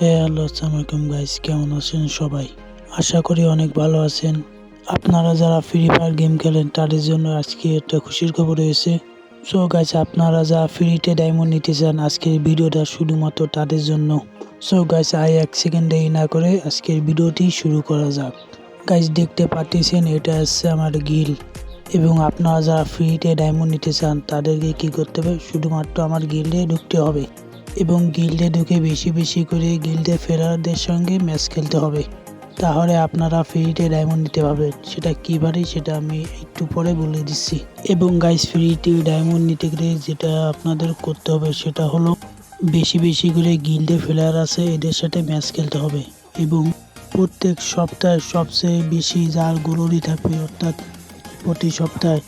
Hello, আসসালামু আলাইকুম guys, কেমন আছেন সবাই? আশা করি অনেক ভালো আছেন। আপনারা যারা ফ্রি ফায়ার গেম খেলেন তাদের জন্য আজকে একটা খুশির খবর রয়েছে। সো গাইস, আপনারা যারা ফ্রিতে ডায়মন্ড নিতে চান আজকের ভিডিওটা শুধুমাত্র তাদের জন্য। সো গাইস, এক সেকেন্ড দেরি না করে আজকের ভিডিওটি শুরু করা যাক। গাইস, দেখতে পাচ্ছেন এটা হচ্ছে আমার গিল, এবং আপনারা যারা ফ্রিতে ডায়মন্ড নিতে চান তাদেরকে কি করতে হবে, শুধুমাত্র আমার গিল্ডে ঢুকতে হবে এবং গিল্ডে ঢুকে বেশি বেশি করে গিল্ডে ফেরারদের সঙ্গে ম্যাচ খেলতে হবে। তাহলে আপনারা ফ্রিতে ডায়মন্ড নিতে পারবেন। সেটা কীভাবে সেটা আমি একটু পরে বলে দিচ্ছি। এবং গাইস, ফ্রিতে ডায়মন্ড নিতে গেলে যেটা আপনাদের করতে হবে সেটা হলো বেশি বেশি করে গিল্ডে ফেলার আছে এদের সাথে ম্যাচ খেলতে হবে, এবং প্রত্যেক সপ্তাহে সবচেয়ে বেশি যার গ্লোরি থাকবে, অর্থাৎ প্রতি সপ্তাহে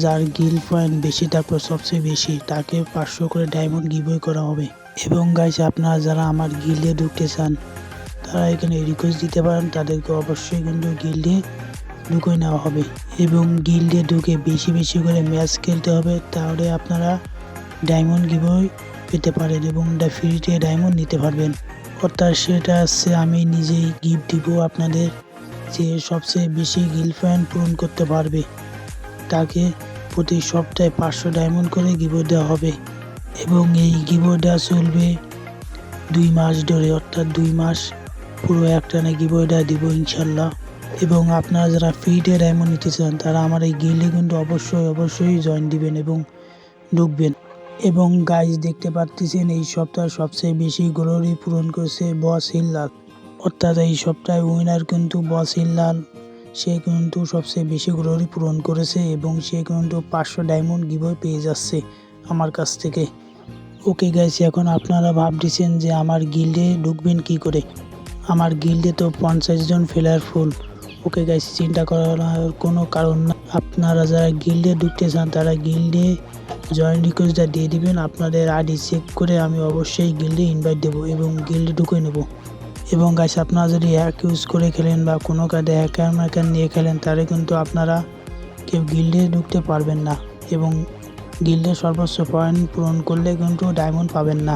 যার গিল পয়েন্ট বেশি থাকবে সবচেয়ে বেশি, তাকে 500 করে ডায়মন্ড গিভওয়ে করা হবে। এবং গাইস, আপনারা যারা আমার গিল্ডে ঢুকতে চান তারা এখানে রিকোয়েস্ট দিতে পারেন, তাদেরকে অবশ্যই কিন্তু গিল্ডে ঢুকে নেওয়া হবে এবং গিল্ডে ঢুকে বেশি বেশি করে ম্যাচ খেলতে হবে। তাহলে আপনারা ডায়মন্ড গিভওয়ে পেতে পারেন এবং ফ্রিতে ডায়মন্ড নিতে পারবেন। অর্থাৎ সেটা হচ্ছে আমি নিজেই গিফট দিব আপনাদের, যে সবচেয়ে বেশি গিল পয়েন্ট পূরণ করতে পারবে তাকে প্রতি সপ্তাহে 500 ডায়মন্ড করে গিভওয়ে দেওয়া হবে। এবং এই গিভওয়েটা চলবে 2 মাস ধরে, অর্থাৎ 2 মাস পুরো একটানা গিভওয়েটা দিব ইনশাল্লাহ। এবং আপনারা যারা ফ্রিতে ডায়মন্ড নিতে চান তারা আমার এই গিল্ডে কিন্তু অবশ্যই জয়েন দিবেন এবং ঢুকবেন। এবং গাইজ, দেখতে পাচ্ছেন এই সপ্তাহে সবচেয়ে বেশি গ্লোরি পূরণ করেছে বস হিল্লাল। অর্থাৎ এই সপ্তাহে উইনার কিন্তু বস হিল্লাল, সে কিন্তু সবচেয়ে বেশি গ্লোরি পূরণ করেছে এবং সে কিন্তু 500 ডায়মন্ড গিভওয়ে পেয়ে যাচ্ছে আমার কাছ থেকে। ওকে গাইস, এখন আপনারা ভাবছেন যে আমার গিল্ডে ঢুকবেন কি করে। আমার গিল্ডে তো 50 জন প্লেয়ার ফুল। ওকে গাইস, চিন্তা করার কোনো কারণ না। আপনারা যারা গিল্ডে ঢুকতে চান তারা গিল্ডে জয়েন রিকোয়েস্টটা দিয়ে দিবেন। আপনাদের আইডি চেক করে আমি অবশ্যই গিল্ডে ইনভাইট দেবো এবং গিল্ডে ঢুকে নেব। এবং গাইস, আপনারা যদি হ্যাক ইউজ করে খেলেন বা কোনো কার্ডে হ্যাকার নিয়ে খেলেন তাহলে কিন্তু আপনারা কেউ গিল্ডে ঢুকতে পারবেন না এবং গিল্ডে সর্বোচ্চ পয়েন্ট পূরণ করলে কিন্তু ডায়মন্ড পাবেন না।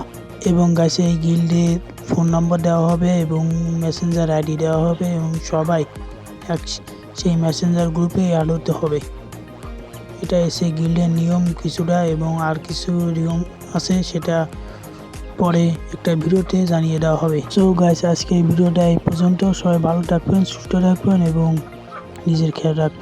এবং গাইস, এই গিল্ডে ফোন নম্বর দেওয়া হবে এবং মেসেঞ্জার আইডি দেওয়া হবে এবং সবাই সেই মেসেঞ্জার গ্রুপে অ্যাড হতে হবে। এটা এসে গিল্ডের নিয়ম কিছুটা, এবং আর কিছু নিয়ম আছে সেটা পরে একটা ভিডিওতে জানিয়ে দেওয়া হবে। সো গাইস, আজকে এই ভিডিওটা এই পর্যন্ত। সবাই ভালো থাকবেন, সুস্থ থাকবেন এবং নিজের খেয়াল রাখবেন।